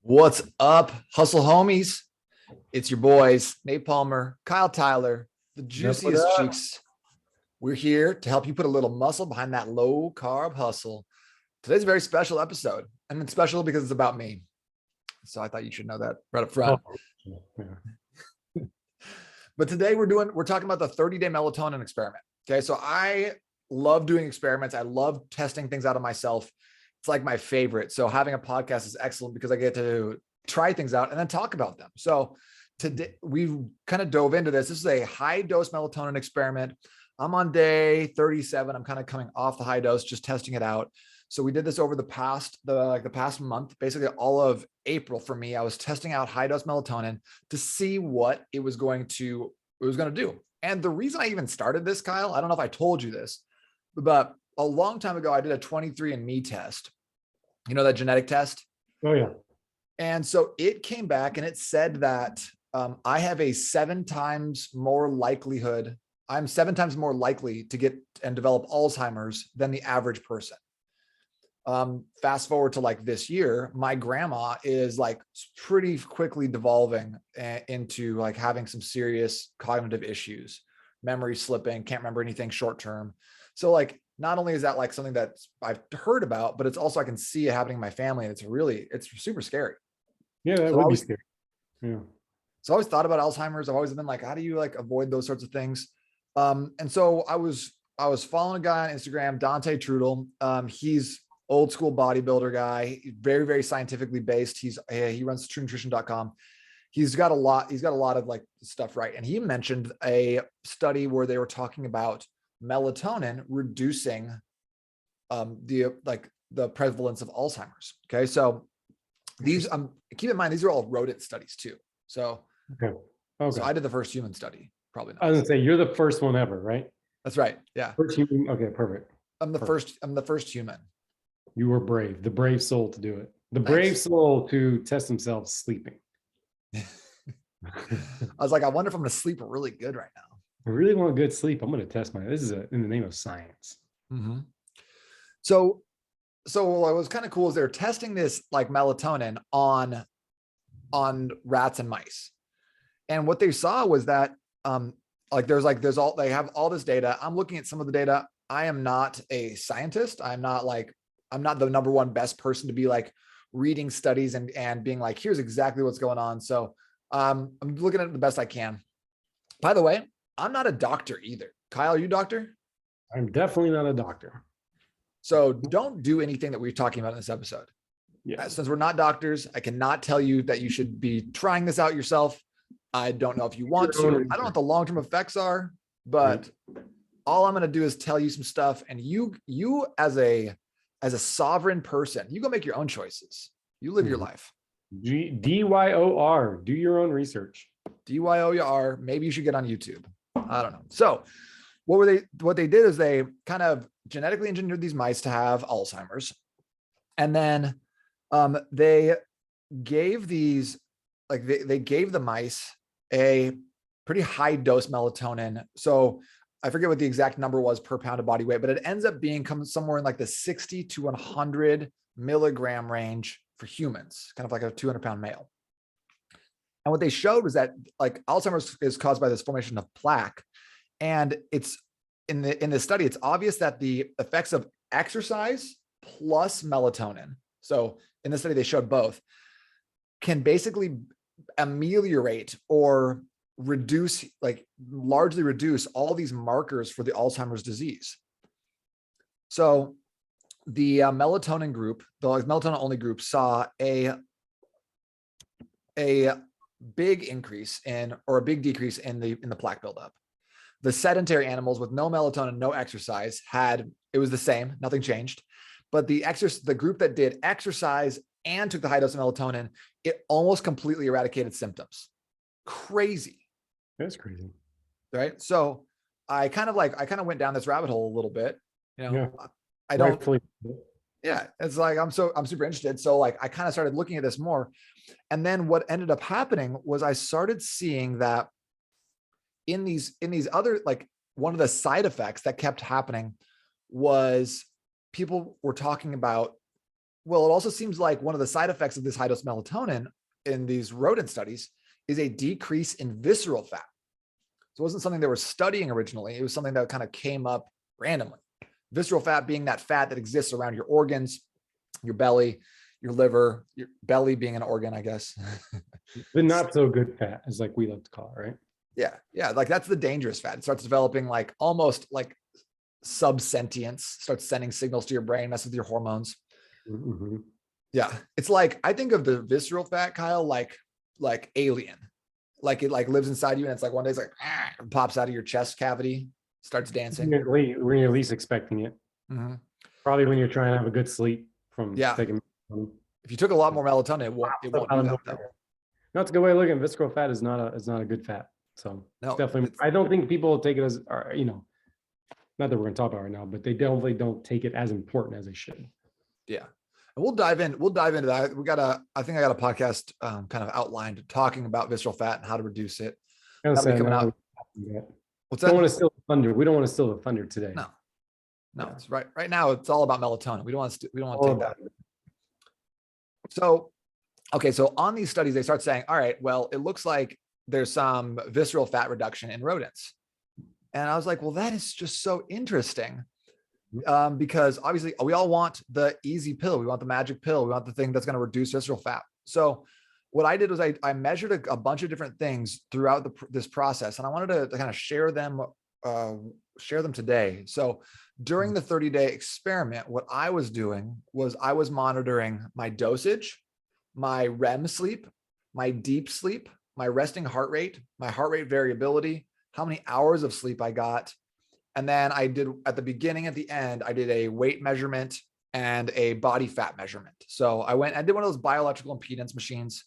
What's up, hustle homies? It's your boys, Nate Palmer, Kyle Tyler, the What juiciest up? cheeks. We're here to help you put a little muscle behind that low carb hustle. Today's a very special episode, and it's special because it's about me. So I thought you should know that right up front. Oh, yeah. But today we're talking about the 30-day melatonin experiment. Okay. So I love doing experiments. I love testing things out of myself. It's like my favorite. So having a podcast is excellent because I get to try things out and then talk about them. So today we kind of dove into this. This is a high dose melatonin experiment. I'm on day 37. I'm kind of coming off the high dose, just testing it out. So we did this over the past month, basically all of April for me. I was testing out high dose melatonin to see what it was going to do. And the reason I even started this, Kyle, I don't know if I told you this, but a long time ago, I did a 23andMe test. You know, that genetic test? Oh, yeah. And so it came back and it said that I have a 7 times more likelihood. I'm 7 times more likely to get and develop Alzheimer's than the average person. Fast forward to like this year, my grandma is like pretty quickly devolving into like having some serious cognitive issues, memory slipping, can't remember anything short term. So like, not only is that like something that I've heard about, but it's also, I can see it happening in my family, and it's super scary. Yeah, that So would be scary. Yeah. I always thought about Alzheimer's. I've always been like, how do you like avoid those sorts of things? And so I was following a guy on Instagram, Dante Trudel. He's old school bodybuilder guy, very, very scientifically based. He runs truenutrition.com. He's got a lot of like stuff right. And he mentioned a study where they were talking about melatonin reducing the prevalence of Alzheimer's. Okay. So these, keep in mind, these are all rodent studies too. So, Okay. so I did the first human study, probably not. I was gonna say you're the first one ever, right? That's right. Yeah. First human. Okay, perfect. I'm the first human. You were brave, the brave soul to do it. The Thanks. brave soul to test themselves sleeping. I was like, I wonder if I'm going to sleep really good right now. I really want good sleep. I'm going to test this is in the name of science. Mm-hmm. So what was kind of cool is they're testing this like melatonin on rats and mice. And what they saw was that they have all this data. I'm looking at some of the data. I am not a scientist. I'm not the number one best person to be like reading studies and being like, here's exactly what's going on. So I'm looking at it the best I can. By the way, I'm not a doctor either. Kyle, are you a doctor? I'm definitely not a doctor. So don't do anything that we're talking about in this episode. Yeah. Since we're not doctors, I cannot tell you that you should be trying this out yourself. I don't know if you want to. I don't know what the long-term effects are, but all I'm going to do is tell you some stuff. And you as a sovereign person, you go make your own choices. You live your life. DYOR, do your own research. DYOR, maybe you should get on YouTube. I don't know. So what they did is they kind of genetically engineered these mice to have Alzheimer's. And then they gave these, like they gave the mice a pretty high dose melatonin. So I forget what the exact number was per pound of body weight, but it ends up being somewhere in like the 60 to 100 milligram range for humans, kind of like a 200-pound male. And what they showed was that like Alzheimer's is caused by this formation of plaque. And it's in the study, it's obvious that the effects of exercise plus melatonin, so in the study, they showed both, can basically ameliorate or reduce, like largely reduce all these markers for the Alzheimer's disease. So the melatonin group, the melatonin only group, saw a big increase in, or a big decrease in the plaque buildup. The sedentary animals with no melatonin, no exercise it was the same, nothing changed. But the group that did exercise and took the high dose of melatonin, it almost completely eradicated symptoms. Crazy. That's crazy. Right. So I kind of went down this rabbit hole a little bit, you know. Yeah. I don't, yeah, it's like, I'm super interested. So like, I kind of started looking at this more. And then what ended up happening was I started seeing that in these other, like one of the side effects that kept happening was people were talking about Well, it also seems like one of the side effects of this high dose melatonin in these rodent studies is a decrease in visceral fat. So it wasn't something they were studying originally. It was something that kind of came up randomly. Visceral fat being that fat that exists around your organs, your belly, your liver, your belly being an organ, I guess. The not so good fat, is like we like to call it, right? Yeah. Yeah. Like that's the dangerous fat. It starts developing like almost like subsentience, starts sending signals to your brain, messes with your hormones. Mm-hmm. Yeah. It's like, I think of the visceral fat, Kyle, like Alien, like it like lives inside you. And it's like one day it's like, pops out of your chest cavity, starts dancing. When you're least expecting it. Mm-hmm. Probably when you're trying to have a good sleep from Yeah. taking. If you took a lot more melatonin, it won't do that though. No, it's a good way of looking. Visceral fat is not a good fat. So No, definitely, I don't think people take it as, not that we're going to talk about right now, but they definitely don't take it as important as they should. Yeah. And we'll dive into that. I think I got a podcast kind of outlined talking about visceral fat and how to reduce it. That'll be coming out. What's that? Don't want to steal the thunder. We don't want to steal the thunder today. No, yeah. It's right now. It's all about melatonin. We don't want to take that. So, okay. So on these studies, they start saying, all right, well, it looks like there's some visceral fat reduction in rodents. And I was like, well, that is just so interesting. Because obviously we all want the easy pill. We want the magic pill. We want the thing that's going to reduce visceral fat. So what I did was I measured a bunch of different things throughout this process, and I wanted to kind of share them today. So during the 30-day experiment, what I was doing was I was monitoring my dosage, my REM sleep, my deep sleep, my resting heart rate, my heart rate variability, how many hours of sleep I got. And then I did at the beginning, at the end, I did a weight measurement and a body fat measurement. So I did one of those bioelectrical impedance machines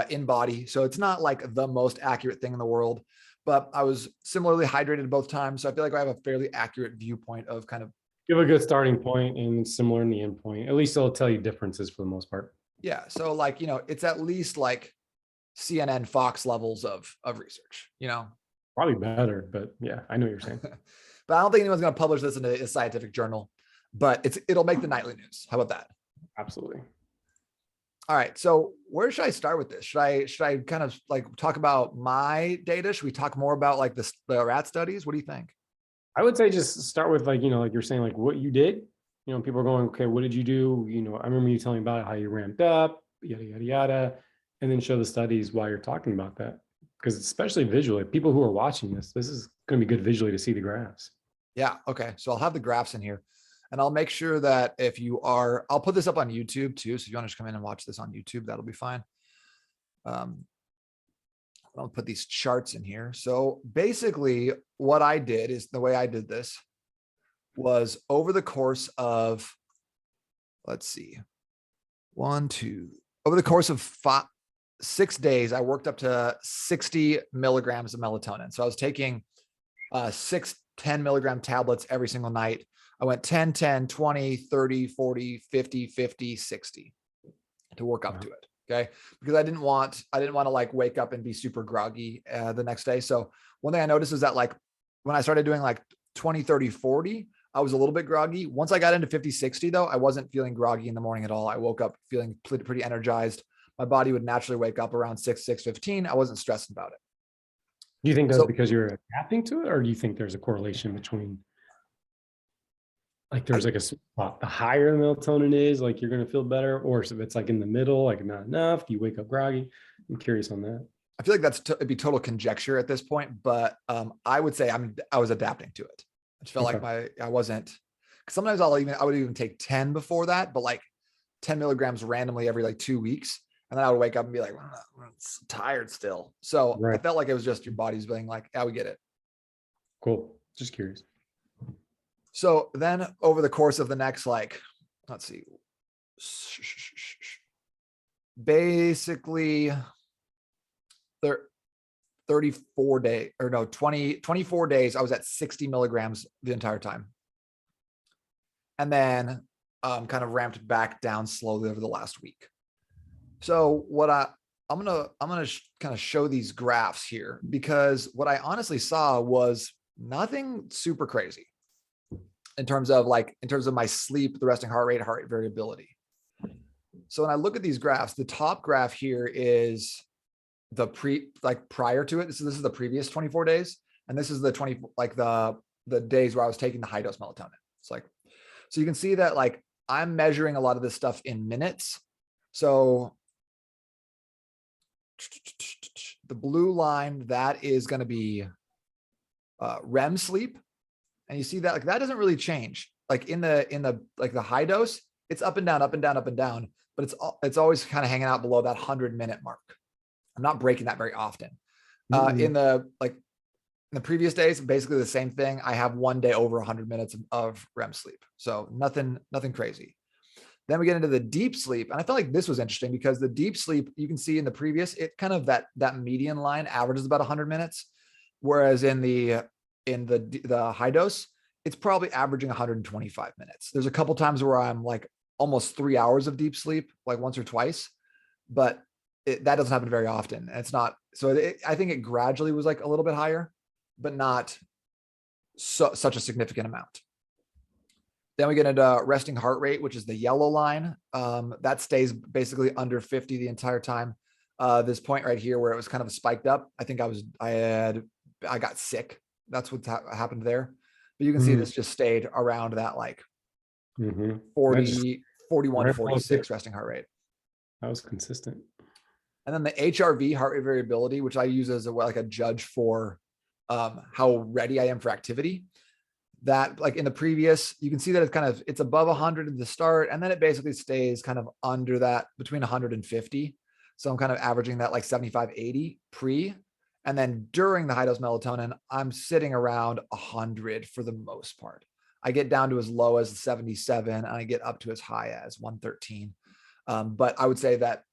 in body. So it's not like the most accurate thing in the world, but I was similarly hydrated both times. So I feel like I have a fairly accurate viewpoint of kind of. You have a good starting point and similar in the end point. At least it'll tell you differences for the most part. Yeah. So like, it's at least like CNN, Fox levels of research, Probably better, but yeah, I know what you're saying. But I don't think anyone's going to publish this in a scientific journal, but it'll make the nightly news. How about that? Absolutely. All right. So where should I start with this? Should I kind of like talk about my data? Should we talk more about like the rat studies? What do you think? I would say just start with like you're saying, like what you did. People are going, okay, what did you do? I remember you telling me about how you ramped up, yada, yada, yada, and then show the studies while you're talking about that. Because especially visually, people who are watching this is going to be good visually to see the graphs. Yeah. Okay. So I'll have the graphs in here, and I'll make sure that I'll put this up on YouTube too. So if you want to just come in and watch this on YouTube, that'll be fine. I'll put these charts in here. So basically what I did is the way I did this was over the course of, over the course of 6 days, I worked up to 60 milligrams of melatonin. So I was taking 6 10 milligram tablets every single night. I went 10, 10, 20, 30, 40, 50, 50, 60 to work up to it. Okay. Because I didn't want to like wake up and be super groggy the next day. So one thing I noticed is that like when I started doing like 20, 30, 40, I was a little bit groggy. Once I got into 50, 60 though, I wasn't feeling groggy in the morning at all. I woke up feeling pretty energized. My body would naturally wake up around 6:15. I wasn't stressed about it. Do you think that's because you're adapting to it, or do you think there's a correlation between, like there's like a spot, the higher the melatonin is, like you're going to feel better, or if it's like in the middle, like not enough, do you wake up groggy? I'm curious on that. I feel like it'd be total conjecture at this point, but I would say I was adapting to it. I just felt like I wasn't, because sometimes I would even take 10 before that, but like 10 milligrams randomly every like 2 weeks. And then I would wake up and be like, I'm tired still. So I felt like it was just your body's being like, yeah, we get it. Cool. Just curious. So then over the course of the next, basically 24 days, I was at 60 milligrams the entire time. And then kind of ramped back down slowly over the last week. So what I'm gonna kind of show these graphs here, because what I honestly saw was nothing super crazy in terms of my sleep, the resting heart rate variability. So when I look at these graphs, the top graph here is the prior to it. This is the previous 24 days. And this is the the days where I was taking the high dose melatonin. It's like, so you can see that like I'm measuring a lot of this stuff in minutes. So the blue line, that is going to be REM sleep. And you see that like that doesn't really change. Like in the like the high dose, it's up and down, up and down, up and down, but it's always kind of hanging out below that 100-minute mark. I'm not breaking that very often. In the previous days, basically the same thing. I have one day over 100 minutes of REM sleep. So nothing crazy. Then we get into the deep sleep. And I felt like this was interesting because the deep sleep, you can see in the previous, it kind of that median line averages about 100 minutes. Whereas in the high dose, it's probably averaging 125 minutes. There's a couple times where I'm like almost 3 hours of deep sleep, like once or twice, but that doesn't happen very often. It's not, so I think it gradually was like a little bit higher, but not such a significant amount. Then we get into resting heart rate, which is the yellow line. That stays basically under 50 the entire time. This point right here where it was kind of spiked up, I think I got sick. That's what happened there. But you can see this just stayed around that like 40, 41 to 46 resting heart rate. That was consistent. And then the HRV, heart rate variability, which I use as a judge for how ready I am for activity. That like in the previous, you can see that it's above 100 at the start, and then it basically stays kind of under that between 100 and 50. So I'm kind of averaging that like 75, 80 pre. And then during the high dose melatonin, I'm sitting around 100 for the most part. I get down to as low as 77 and I get up to as high as 113. But I would say that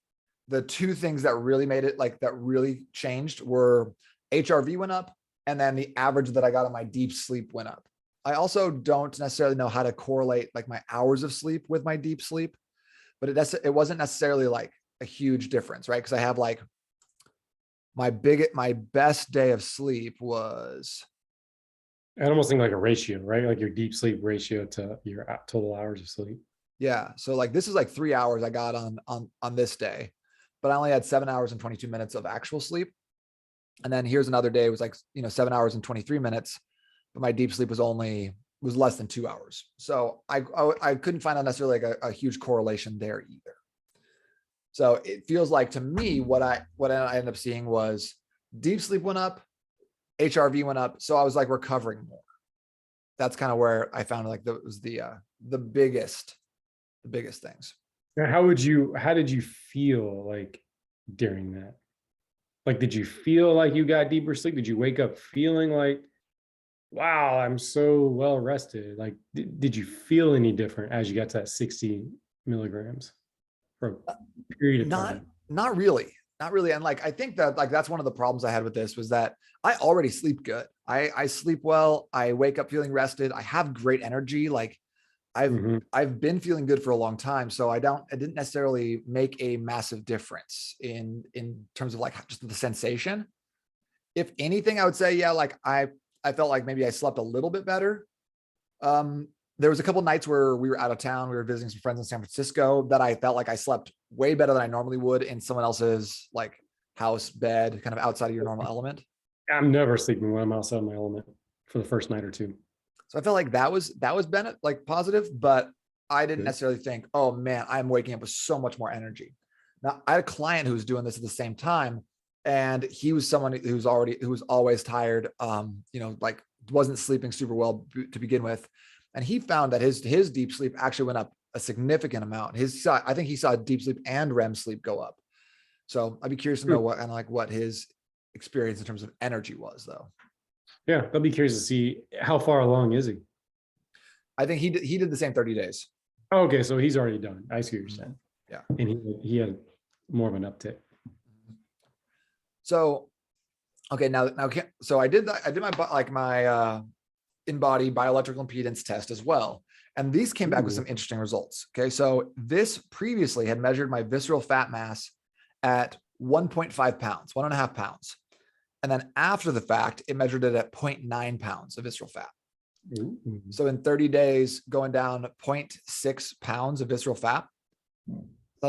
the two things that really made it like that really changed were HRV went up, and then the average that I got on my deep sleep went up. I also don't necessarily know how to correlate like my hours of sleep with my deep sleep, but it wasn't necessarily like a huge difference, right? Because I have like my best day of sleep was, I almost think like a ratio, right? Like your deep sleep ratio to your total hours of sleep. Yeah. So like this is like 3 hours I got on this day, but I only had 7 hours and 22 minutes of actual sleep. And then here's another day, it was like, 7 hours and 23 minutes, but my deep sleep was less than 2 hours. So I couldn't find out necessarily like a huge correlation there either. So it feels like to me, what I ended up seeing was deep sleep went up, HRV went up. So I was like recovering more. That's kind of where I found like that was the biggest things. Now, how did you feel like during that? Like, did you feel like you got deeper sleep? Did you wake up feeling like, wow, I'm so well rested? Like, did you feel any different as you got to that 60 milligrams for a period of time? Not really. And like, I think that like, that's one of the problems I had with this was that I already sleep good. I sleep well. I wake up feeling rested. I have great energy. Like I've been feeling good for a long time. So I didn't necessarily make a massive difference in terms of like just the sensation. If anything, I would say, yeah, like I felt like maybe I slept a little bit better. There was a couple of nights where we were out of town. We were visiting some friends in San Francisco that I felt like I slept way better than I normally would in someone else's like house bed, kind of outside of your normal element. I'm never sleeping when I'm outside of my element for the first night or two. So I felt like that was like positive, but I didn't necessarily think, oh man, I'm waking up with so much more energy. Now I had a client who was doing this at the same time, and he was someone who was always tired, like wasn't sleeping super well to begin with. And he found that his deep sleep actually went up a significant amount. I think he saw deep sleep and REM sleep go up. So I'd be curious to know what his experience in terms of energy was though. Yeah, I'll be curious to see how far along is he. I think he did the same 30 days. Oh, okay, so he's already done. I see what you're saying. Yeah, and he had more of an uptick. So, okay, now, so I did my in-body bioelectrical impedance test as well, and these came back with some interesting results. Okay, so this previously had measured my visceral fat mass at 1.5 pounds, 1.5 pounds. And then after the fact, it measured it at 0.9 pounds of visceral fat. So in 30 days, going down 0.6 pounds of visceral fat.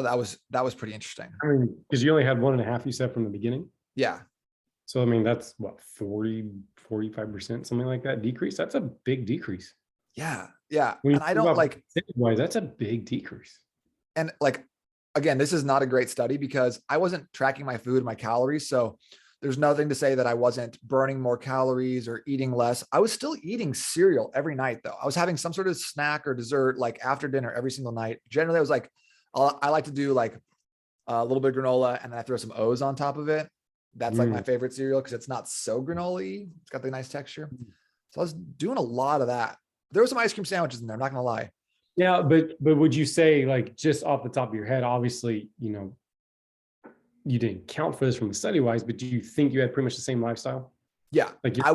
thought that was pretty interesting. I mean, because you only had 1.5, you said, from the beginning. Yeah. So, I mean, that's what, 45%, something like that decrease. That's a big decrease. Yeah. Yeah. When you And I think don't about like, percentage-wise, that's a big decrease. and like, again, this is not a great study because I wasn't tracking my food, my calories. So there's nothing to say that I wasn't burning more calories or eating less. I was still eating cereal every night though. I was having some sort of snack or dessert like after dinner every single night. Generally, I was like, I like to do like a little bit of granola and then I throw some O's on top of it. That's like my favorite cereal because it's not so granola-y. It's got the nice texture. So I was doing a lot of that. There were some ice cream sandwiches in there, I'm not gonna lie. Yeah, but would you say, like, just off the top of your head, obviously, you didn't count for this from the study wise, but do you think you had pretty much the same lifestyle? Yeah, Like I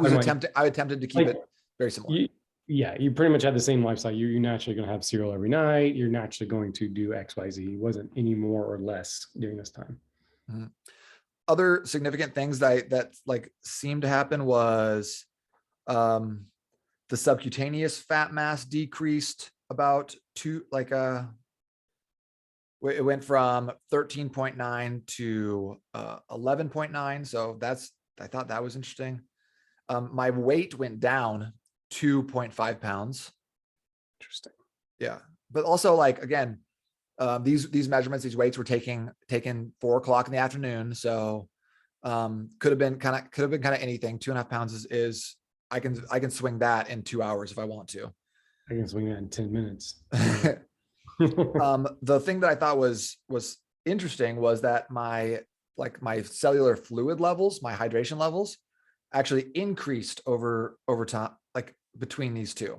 attempted to keep it very similar. You pretty much had the same lifestyle. You're naturally going to have cereal every night. You're naturally going to do X, Y, Z. It wasn't any more or less during this time. Mm-hmm. Other significant things that like seemed to happen was the subcutaneous fat mass decreased about it went from 13.9 to 11.9. So I thought that was interesting. My weight went down 2.5 pounds. Interesting. Yeah. But also, like, again, these measurements, these weights were taken 4:00 in the afternoon. So could have been kind of anything. 2.5 pounds is I can swing that in 2 hours if I want to. I can swing that in 10 minutes. The thing that I thought was interesting was that my cellular fluid levels, my hydration levels, actually increased over time, like between these two.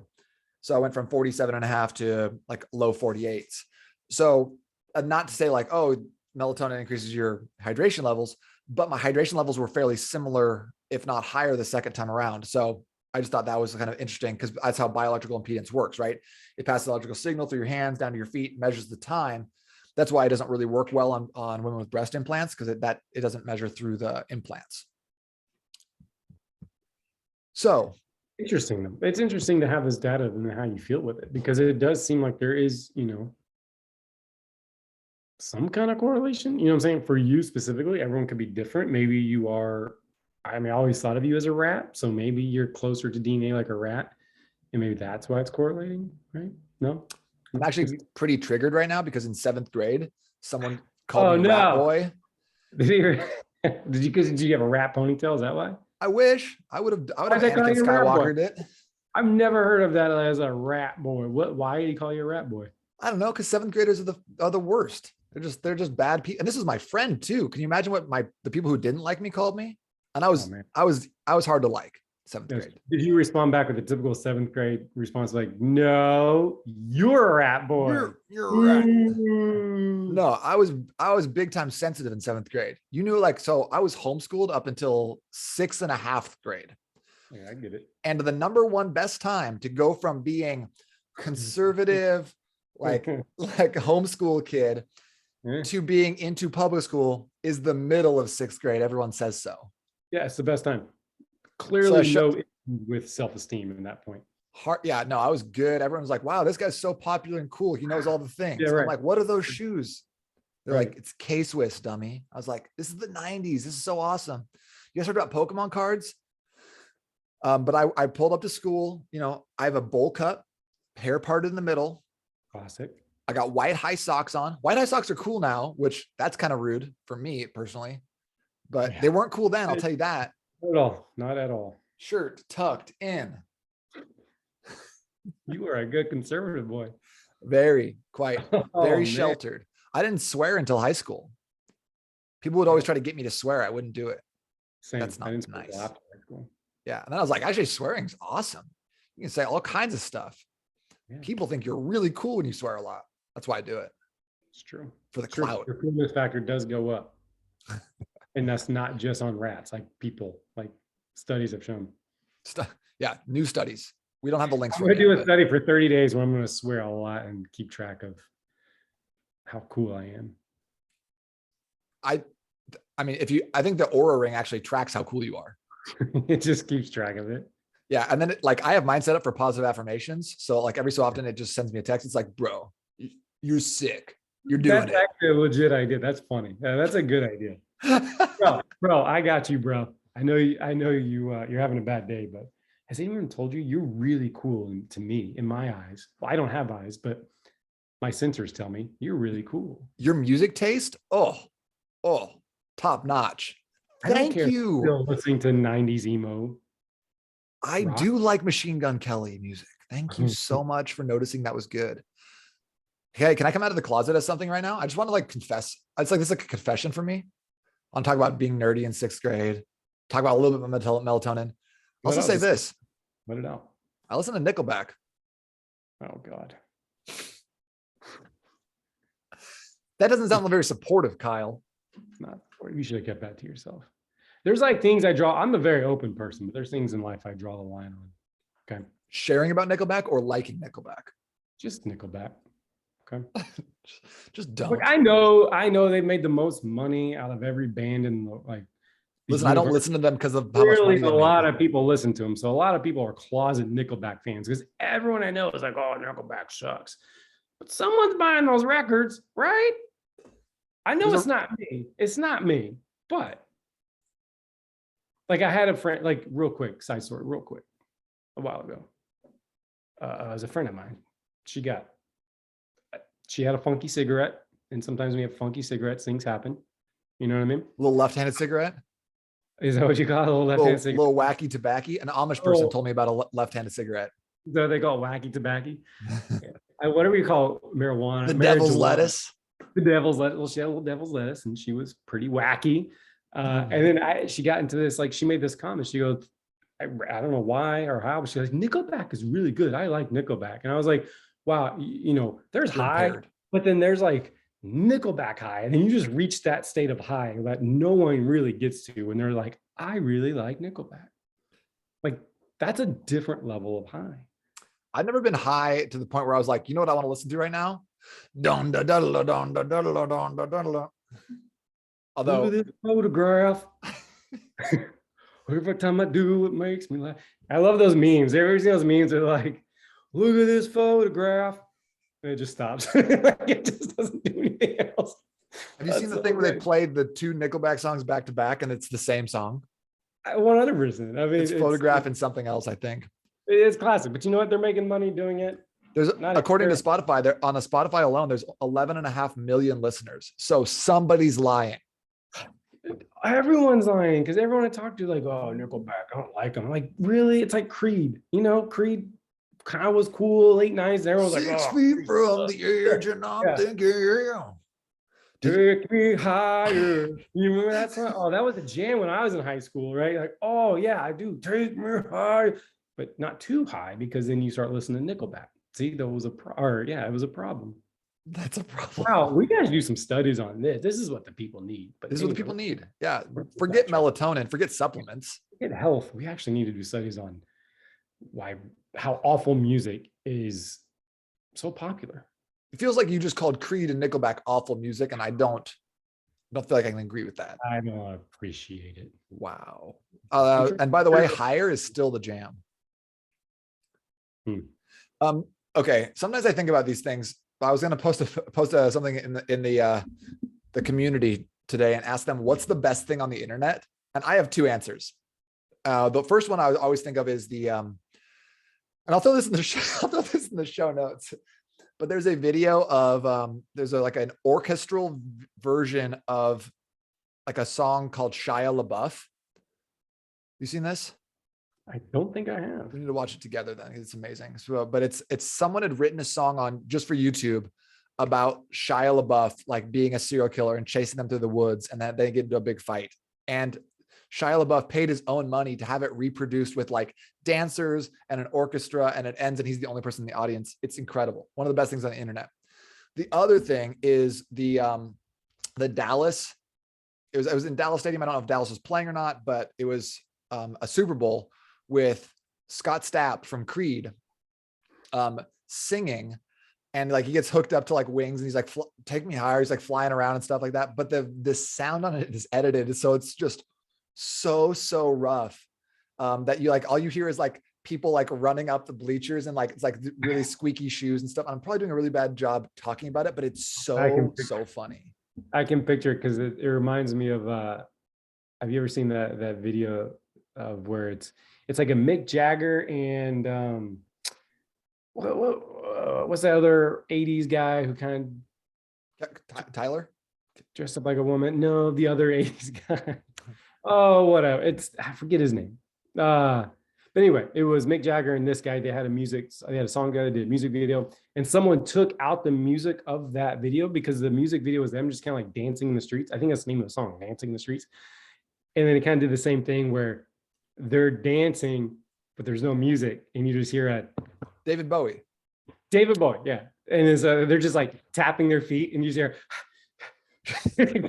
So I went from 47.5 to like low 48s. So not to say like, oh, melatonin increases your hydration levels, but my hydration levels were fairly similar, if not higher, the second time around. So I just thought that was kind of interesting because that's how bioelectrical impedance works, right? It passes the electrical signal through your hands down to your feet, measures the time. That's why it doesn't really work well on women with breast implants, because it doesn't measure through the implants. So interesting though. It's interesting to have this data and how you feel with it, because it does seem like there is, some kind of correlation. You know what I'm saying? For you specifically, everyone could be different. Maybe you are, I always thought of you as a rat. So maybe you're closer to DNA like a rat, and maybe that's why it's correlating, right? No? I'm actually pretty triggered right now because in 7th grade, someone called me rat boy. Did you have a rat ponytail? Is that why? I wish I would have Anakin Skywalkered it. I've never heard of that as a rat boy. Why did he call you a rat boy? I don't know, because 7th graders are the worst. They're just bad people. And this is my friend too. Can you imagine what the people who didn't like me called me? And I was hard to like. 7th grade. Did you respond back with a typical 7th grade response like, no, you're a rat boy? You're a rat. No, I was big time sensitive in 7th grade. So I was homeschooled up until 6.5 grade. Yeah, I get it. And the number one best time to go from being conservative, like homeschool kid, to being into public school is the middle of 6th grade. Everyone says so. Yeah, it's the best time. Clearly no issue with self-esteem at that point. Yeah, no, I was good. Everyone was like, wow, this guy's so popular and cool. He knows all the things. Yeah, right. I'm like, what are those shoes? They're like, it's K-Swiss, dummy. I was like, this is the 90s. This is so awesome. You guys heard about Pokemon cards? But I pulled up to school. I have a bowl cut, hair parted in the middle. Classic. I got white high socks on. White high socks are cool now, which that's kind of rude for me personally. But they weren't cool then, I'll tell you that. Not at all. Shirt tucked in. You are a good conservative boy. Very sheltered. I didn't swear until high school. People would always try to get me to swear. I wouldn't do it. Same. That's not nice. Yeah. And then I was like, actually, swearing's awesome. You can say all kinds of stuff. Yeah. People think you're really cool when you swear a lot. That's why I do it. It's true. For the clout. Your coolness factor does go up. And that's not just on rats, like people, like studies have shown. Yeah, new studies. We don't have the links for it. I'm going to do a study for 30 days where I'm going to swear a lot and keep track of how cool I am. I mean, I think the Aura Ring actually tracks how cool you are. It just keeps track of it. Yeah. And then I have mine set up for positive affirmations. So like every so often it just sends me a text. It's like, bro, you're sick. You're doing That's actually a legit idea. That's funny. Yeah, that's a good idea. it. Bro, I got you, bro. I know you you're having a bad day, but has anyone told you you're really cool to me in my eyes? Well, I don't have eyes, but my sensors tell me you're really cool. Your music taste, oh, top notch. I don't Thank care if you. you're still listening to 90s emo I rock. do like Machine Gun Kelly music. Thank you so much for noticing that was good. Hey, can I come out of the closet as something right now? I just want to like confess. It's like this is like a confession for me. I'm talking about being nerdy in 6th grade. Talk about a little bit of melatonin. Also say this. Let it out. I listen to Nickelback. Oh God. That doesn't sound very supportive, Kyle. Not, or you should have kept that to yourself. There's like things I draw. I'm a very open person, but there's things in life I draw the line on. Okay. Sharing about Nickelback or liking Nickelback? Just Nickelback. Okay. Just don't. Look, I know they made the most money out of every band in the like. Listen, I don't listen to them because of how much money Really, they a make. lot of people listen to them. So a lot of people are closet Nickelback fans because everyone I know is like, oh, Nickelback sucks. But someone's buying those records, right? I know it's not me. It's not me. But like I had a friend, like real quick, side story, real quick, a while ago. As a friend of mine, she had a funky cigarette. And sometimes when you have funky cigarettes, things happen. You know what I mean? A little left-handed cigarette. Is that what you call it? A little left-handed cigarette? Little wacky tobacco. An Amish person told me about a left-handed cigarette. So they call it wacky tobacco. What do we call marijuana? The devil's lettuce. The devil's lettuce. Well, she had a little devil's lettuce, and she was pretty wacky. And then she got into this. Like she made this comment. She goes, "I don't know why or how," but she's like, "Nickelback is really good. I like Nickelback." And I was like, "Wow, there's high, but then there's like." Nickelback high, and then you just reach that state of high that no one really gets to when they're like, I really like Nickelback. Like that's a different level of high. I've never been high to the point where I was like, you know what I want to listen to right now? Although look at this photograph. Every time I do, it makes me laugh. I love those memes. Every see those memes are like, look at this photograph. And it just stops. Like it just doesn't do anything else. Have you seen the thing where they played the 2 Nickelback songs back to back and it's the same song? 100%. I mean, it's Photograph and something else, I think. It's classic, but you know what? They're making money doing it. There's according to Spotify, they're on a Spotify alone, there's 11.5 million listeners. So somebody's lying. Everyone's lying because everyone I talk to like, oh, Nickelback, I don't like them. I'm like, really? It's like Creed. Creed kind of was cool, late 90s. Everyone was like, 6 feet from the edge, and I'm thinking, take me higher. You remember that song? Oh, that was a jam when I was in high school, right? Like, oh yeah, I do. Take me high, but not too high because then you start listening to Nickelback. See, that was it was a problem. That's a problem. Wow, we got to do some studies on this. This is what the people need. But this is what the people need. Yeah, forget melatonin, forget supplements. Forget health. We actually need to do studies on how awful music is so popular. It feels like you just called Creed and Nickelback awful music, and I don't feel like I can agree with that. I don't appreciate it. Wow. And by the way, Higher is still the jam. Okay. Sometimes I think about these things. I was going to post something in the community today and ask them what's the best thing on the internet, and I have 2 answers. The first one I always think of is and I'll throw this in the show notes. But there's a video of there's like an orchestral version of like a song called Shia LaBeouf. You seen this? I don't think I have. We need to watch it together then. It's amazing. So, but it's someone had written a song on just for YouTube about Shia LaBeouf like being a serial killer and chasing them through the woods, and then they get into a big fight. And Shia LaBeouf paid his own money to have it reproduced with like dancers and an orchestra, and it ends and he's the only person in the audience. It's incredible. One of the best things on the internet. The other thing is the Dallas. It was in Dallas Stadium. I don't know if Dallas was playing or not, but it was a Super Bowl with Scott Stapp from Creed singing, and like he gets hooked up to like wings and he's like, take me higher. He's like flying around and stuff like that. But the sound on it is edited. So it's just so rough that you like, all you hear is like people like running up the bleachers and like, it's like really squeaky shoes and stuff. I'm probably doing a really bad job talking about it, but it's so funny. I can picture it because it reminds me of, have you ever seen that video of where it's like a Mick Jagger and what's that other 80s guy who kind of Tyler? dressed up like a woman? No, the other 80s guy. Oh, whatever. I forget his name. But anyway, it was Mick Jagger and this guy. They had a song together, did a music video, and someone took out the music of that video because the music video was them just kind of like dancing in the streets. I think that's the name of the song, Dancing in the Streets. And then it kind of did the same thing where they're dancing, but there's no music, and you just hear David Bowie, yeah. And they're just like tapping their feet, and you just hear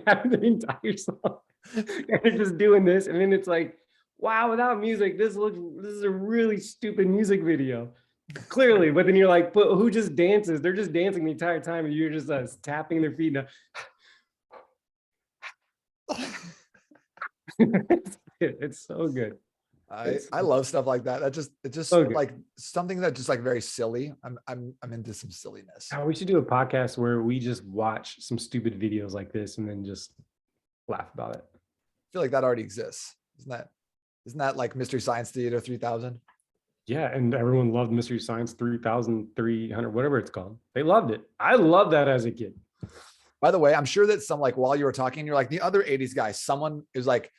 tapping the entire song. And they're just doing this, and then it's like, wow, without music, this is a really stupid music video, clearly. But then you're like, but who just dances? They're just dancing the entire time, and you're just tapping their feet. It's so good. I love stuff like that. It's just so like something that just like very silly. I'm into some silliness. Oh, we should do a podcast where we just watch some stupid videos like this and then just laugh about it. I feel like that already exists. Isn't that like Mystery Science Theater 3000? Yeah, and everyone loved Mystery Science 3300, whatever it's called. They loved it. I loved that as a kid. By the way, I'm sure that some like while you were talking, you're like the other 80s guy, someone is like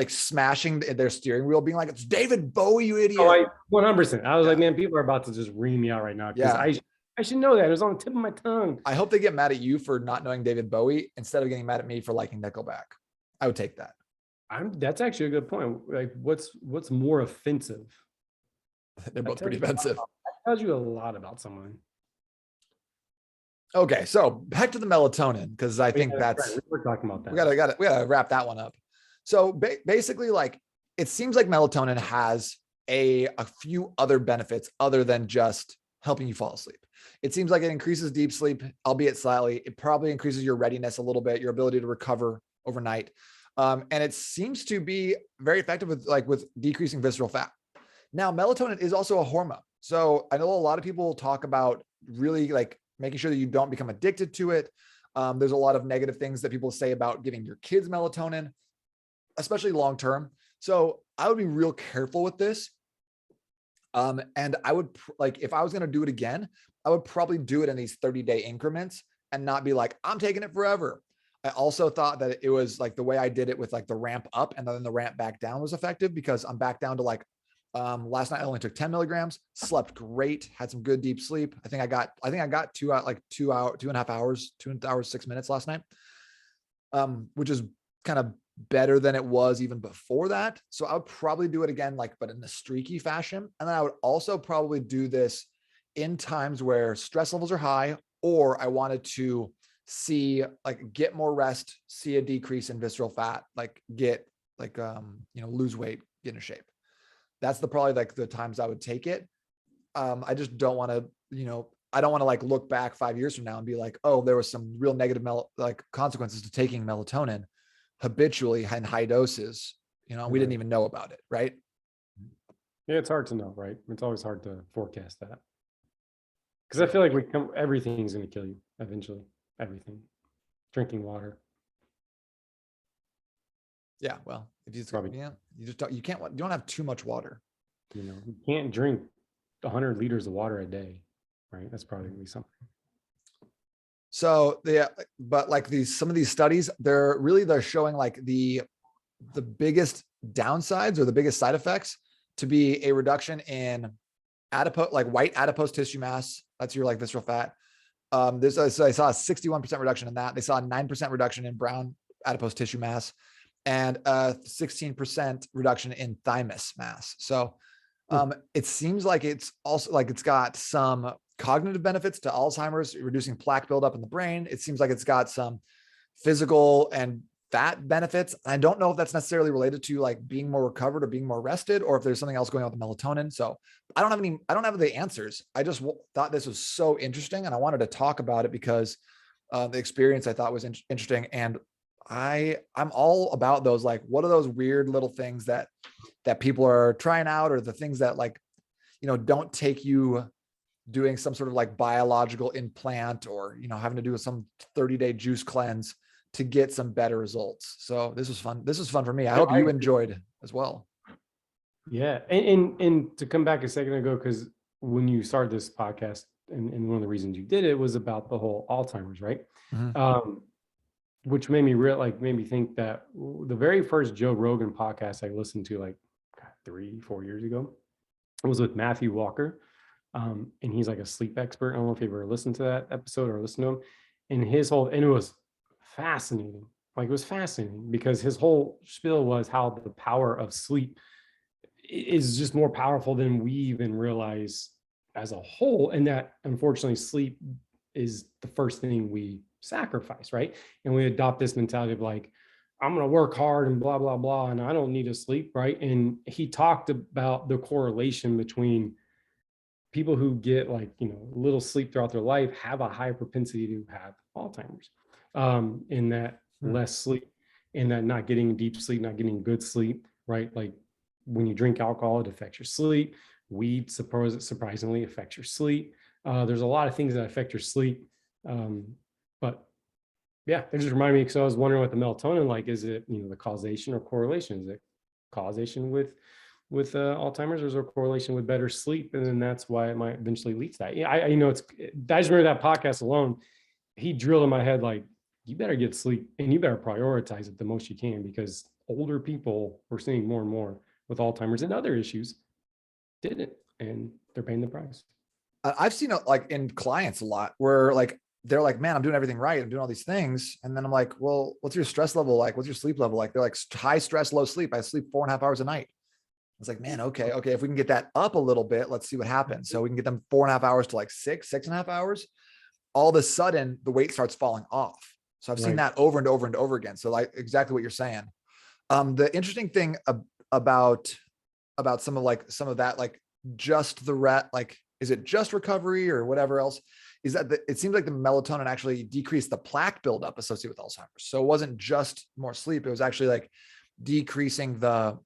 smashing their steering wheel, being like, "It's David Bowie, you idiot." Oh, 100%. I was like, man, people are about to just ream me out right now. Yeah. I should know that. It was on the tip of my tongue. I hope they get mad at you for not knowing David Bowie instead of getting mad at me for liking Nickelback. I would take that. That's actually a good point. Like, what's more offensive? They're both pretty offensive. That tells you a lot about someone. Okay, so back to the melatonin, because I think that's right. We're talking about that. We gotta wrap that one up. So basically, like, it seems like melatonin has a few other benefits other than just helping you fall asleep. It seems like it increases deep sleep, albeit slightly. It probably increases your readiness a little bit, your ability to recover overnight. And it seems to be very effective with decreasing visceral fat. Now, melatonin is also a hormone. So I know a lot of people talk about really like making sure that you don't become addicted to it. There's a lot of negative things that people say about giving your kids melatonin, especially long-term. So I would be real careful with this. And I would like, if I was going to do it again, I would probably do it in these 30-day increments and not be like, I'm taking it forever. I also thought that it was like the way I did it with like the ramp up and then the ramp back down was effective, because I'm back down to like, last night I only took 10 milligrams, slept great, had some good deep sleep. I think I got 2.5 hours, 2 hours, 6 minutes last night, which is kind of better than it was even before that. So I would probably do it again, but in a streaky fashion. And then I would also probably do this in times where stress levels are high, or I wanted to get more rest, see a decrease in visceral fat, lose weight, get into shape. That's probably the times I would take it. I just don't want to, I don't want to look back 5 years from now and be like, oh, there was some real negative consequences to taking melatonin habitually in high doses. We didn't even know about it. Right. Yeah. It's hard to know, right? It's always hard to forecast that. Cause I feel like everything's going to kill you eventually. Everything. Drinking water. Yeah. Well, if you you don't have too much water. You can't drink 100 liters of water a day, right? That's probably gonna be something. So but some of these studies, they're showing the biggest downsides or the biggest side effects to be a reduction in white adipose tissue mass. That's your visceral fat. So I saw a 61% reduction in that. They saw a 9% reduction in brown adipose tissue mass and a 16% reduction in thymus mass. So it seems like it's also it's got some cognitive benefits to Alzheimer's, reducing plaque buildup in the brain. It seems like it's got some physical and fat benefits. I don't know if that's necessarily related to being more recovered or being more rested, or if there's something else going on with the melatonin. So I don't have the answers. I just thought this was so interesting, and I wanted to talk about it because the experience I thought was interesting. And I'm all about those, what are those weird little things that people are trying out, or the things that don't take you doing some sort of like biological implant or, having to do some 30-day juice cleanse to get some better results. So this was fun. This was fun for me. I hope you enjoyed as well. Yeah. And to come back a second ago, because when you started this podcast, and one of the reasons you did it was about the whole Alzheimer's, right? Which made me think that the very first Joe Rogan podcast I listened to like 3-4 years ago was with Matthew Walker. And he's like a sleep expert. I don't know if you've ever listened to that episode or listened to him. And it was fascinating. Like, it was fascinating because his whole spiel was how the power of sleep is just more powerful than we even realize as a whole. And that unfortunately sleep is the first thing we sacrifice, right? And we adopt this mentality of like, I'm going to work hard and blah, blah, blah, and I don't need to sleep, right? And he talked about the correlation between people who get like, little sleep throughout their life have a higher propensity to have Alzheimer's, in that less sleep, in that not getting deep sleep, not getting good sleep, right? Like when you drink alcohol, it affects your sleep. Weed surprisingly affects your sleep. There's a lot of things that affect your sleep. But yeah, it just reminded me, because I was wondering what the melatonin, like, is it, the causation or correlation? Is it causation with Alzheimer's, or is there a correlation with better sleep? And then that's why it might eventually lead to that. Yeah, I just remember that podcast alone, he drilled in my head, like, you better get sleep and you better prioritize it the most you can, because older people we're seeing more and more with Alzheimer's and other issues didn't, and they're paying the price. I've seen it like in clients a lot where like, they're like, man, I'm doing everything right. I'm doing all these things. And then I'm like, well, what's your stress level like? What's your sleep level like? They're like, high stress, low sleep. I sleep 4.5 hours a night. I was like, man, okay. If we can get that up a little bit, let's see what happens. So we can get them 4.5 hours to like 6.5 hours. All of a sudden the weight starts falling off. So I've seen that over and over and over again. So like exactly what you're saying. The interesting thing about some of that, like just like, is it just recovery or whatever else, is that it seems like the melatonin actually decreased the plaque buildup associated with Alzheimer's. So it wasn't just more sleep. It was actually like decreasing the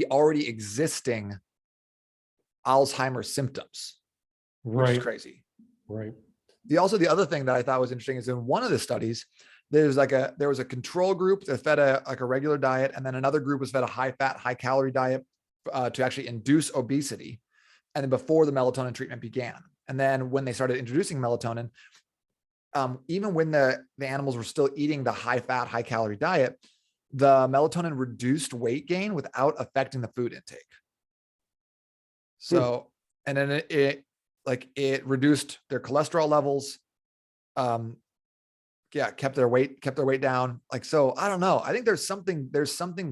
already existing Alzheimer's symptoms, which is crazy. Right. The other thing that I thought was interesting is in one of the studies, there was a control group that fed a regular diet, and then another group was fed a high fat, high calorie diet to actually induce obesity. And then before the melatonin treatment began. And then when they started introducing melatonin, even when the animals were still eating the high fat, high calorie diet, the melatonin reduced weight gain without affecting the food intake. So, and then it reduced their cholesterol levels. Kept their weight down. Like, so I don't know. I think there's something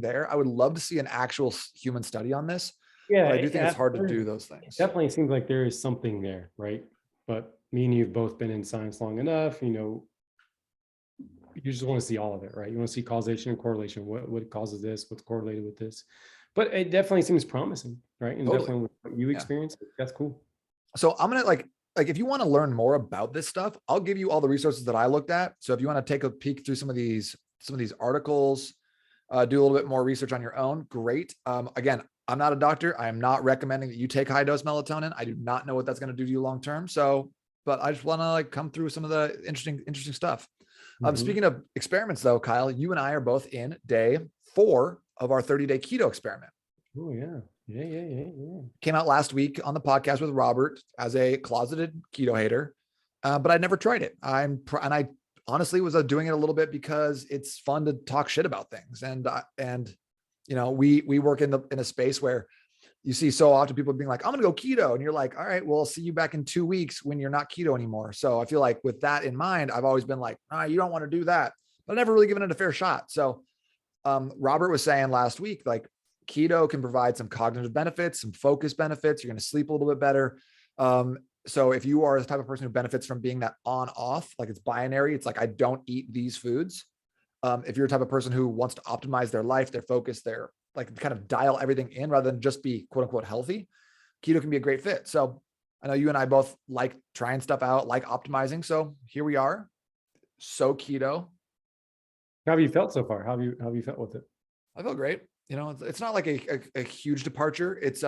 there. I would love to see an actual human study on this. Yeah, but I do think it's hard to do those things. It definitely seems like there is something there, right? But me and you've both been in science long enough, you just want to see all of it, right? You want to see causation and correlation. What causes this? What's correlated with this? But it definitely seems promising, right? And definitely what you experienced, that's cool. So I'm gonna like if you want to learn more about this stuff, I'll give you all the resources that I looked at. So if you want to take a peek through some of these articles, do a little bit more research on your own, great. Again, I'm not a doctor. I am not recommending that you take high dose melatonin. I do not know what that's going to do to you long term. So, but I just want to like come through some of the interesting stuff. Speaking of experiments though, Kyle, you and I are both in day 4 of our 30-day keto experiment. Oh yeah. Yeah. Came out last week on the podcast with Robert as a closeted keto hater, but I'd never tried it. And I honestly was doing it a little bit because it's fun to talk shit about things. And we work in a space where you see so often people being like, I'm going to go keto. And you're like, all right, well, I'll see you back in 2 weeks when you're not keto anymore. So I feel like with that in mind, I've always been like, you don't want to do that, but I've never really given it a fair shot. So Robert was saying last week, like keto can provide some cognitive benefits, some focus benefits. You're going to sleep a little bit better. So if you are the type of person who benefits from being that on off, like it's binary, it's like, I don't eat these foods. If you're a type of person who wants to optimize their life, their focus, their like kind of dial everything in rather than just be quote unquote healthy, keto can be a great fit. So I know you and I both like trying stuff out, like optimizing. So here we are. So keto. How have you felt so far? How have you felt with it? I feel great. It's not like a huge departure. It's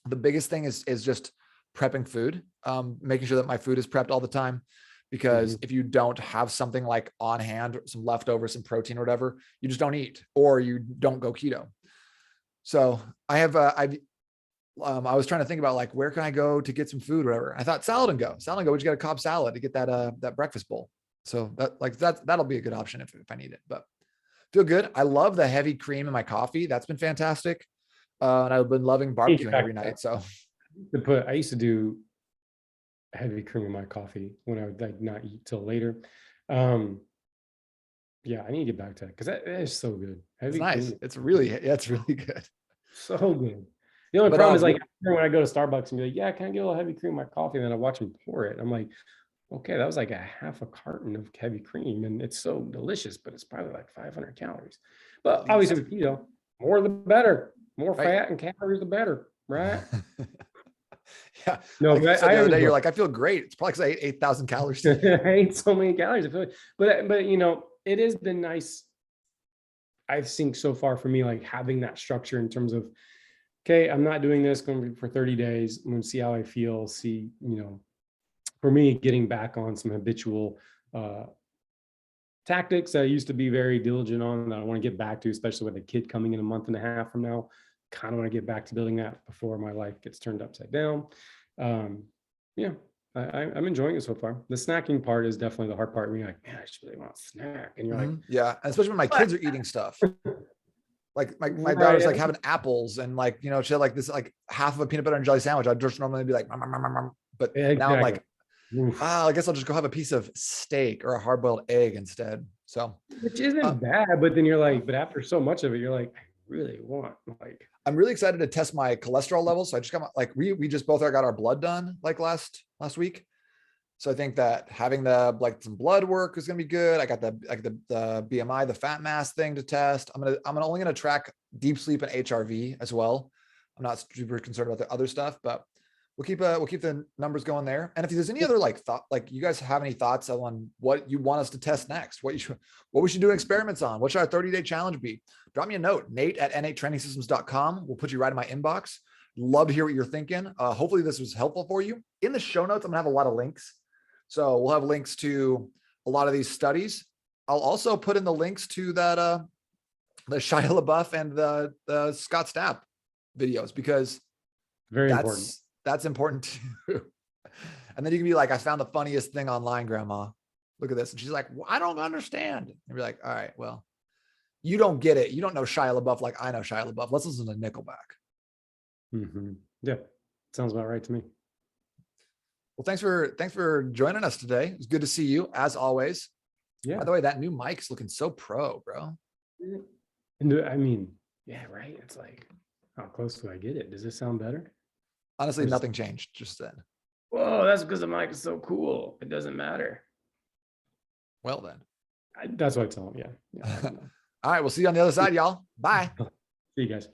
The biggest thing is just prepping food, making sure that my food is prepped all the time. Because if you don't have something like on hand, some leftovers, some protein or whatever, you just don't eat, or you don't go keto. So I was trying to think about like, where can I go to get some food or whatever. I thought Salad and Go, we just got a Cobb salad to get that breakfast bowl. So that'll be a good option if I need it, but feel good. I love the heavy cream in my coffee. That's been fantastic. And I've been loving barbecuing every night. So I used to do heavy cream in my coffee when I would like not eat till later. Yeah, I need to get back to that because that is so good. it's Heavy nice. cream, It's really good. so good. The only But, problem is like when I go to Starbucks and be like, yeah, can I get a little heavy cream in my coffee? And then I watch them pour it. I'm like, okay, that was like a half a carton of heavy cream, and it's so delicious, but it's probably like 500 calories. But obviously, with keto, more the better. More Right. fat and calories, the better, right? Yeah. No, like you but said the other day, enjoy you're like, I feel great. It's probably because I ate 8,000 calories. I ate so many calories. I feel like, but you know, it has been nice. I think so far for me, like having that structure in terms of, okay, I'm not doing this going for 30 days. I'm going to see how I feel. See, you know, for me, getting back on some habitual tactics that I used to be very diligent on that I want to get back to, especially with a kid coming in a month and a half from now. Kind of want to get back to building that before my life gets turned upside down. Yeah, I'm enjoying it so far. The snacking part is definitely the hard part when you're like, man, I just really want to snack. And you're like, yeah. And especially when my kids are eating stuff. Like my right, daughter's like having apples and like, you know, she had like this, like half of a peanut butter and jelly sandwich. I'd just normally be like, "Nom, nom, nom, nom, nom." But now I'm like, Oof. I guess I'll just go have a piece of steak or a hard boiled egg instead. So, Which isn't bad, but then you're like, but after so much of it, you're like, I really want like. I'm really excited to test my cholesterol levels. So I just got like, we just both got our blood done like last week. So I think that having some blood work is going to be good. I got the BMI, the fat mass thing to test. I'm only going to track deep sleep and HRV as well. I'm not super concerned about the other stuff, but we'll keep the numbers going there. And if there's any other like thought, like you guys have any thoughts on what you want us to test next, what we should do experiments on, what should our 30-day challenge be? Drop me a note, Nate@n8trainingsystems.com. We'll put you right in my inbox. Love to hear what you're thinking. Hopefully this was helpful for you. In the show notes, I'm gonna have a lot of links. So we'll have links to a lot of these studies. I'll also put in the links to that the Shia LaBeouf and the Scott Stapp videos, because Very important. That's important too. And then you can be like, I found the funniest thing online, Grandma. Look at this. And she's like, well, I don't understand. And you're like, all right, well, you don't get it. You don't know Shia LaBeouf like I know Shia LaBeouf. Let's listen to Nickelback. Yeah, sounds about right to me. Well, thanks for joining us today. It's good to see you as always. Yeah. By the way, that new mic's looking so pro, bro. And I mean, yeah, right. It's like, how close do I get it? Does this sound better? Honestly, nothing changed just then. Whoa, that's because the mic is so cool. It doesn't matter. Well then. That's what I tell them. Yeah. All right, we'll see you on the other side, y'all. Bye. See you guys.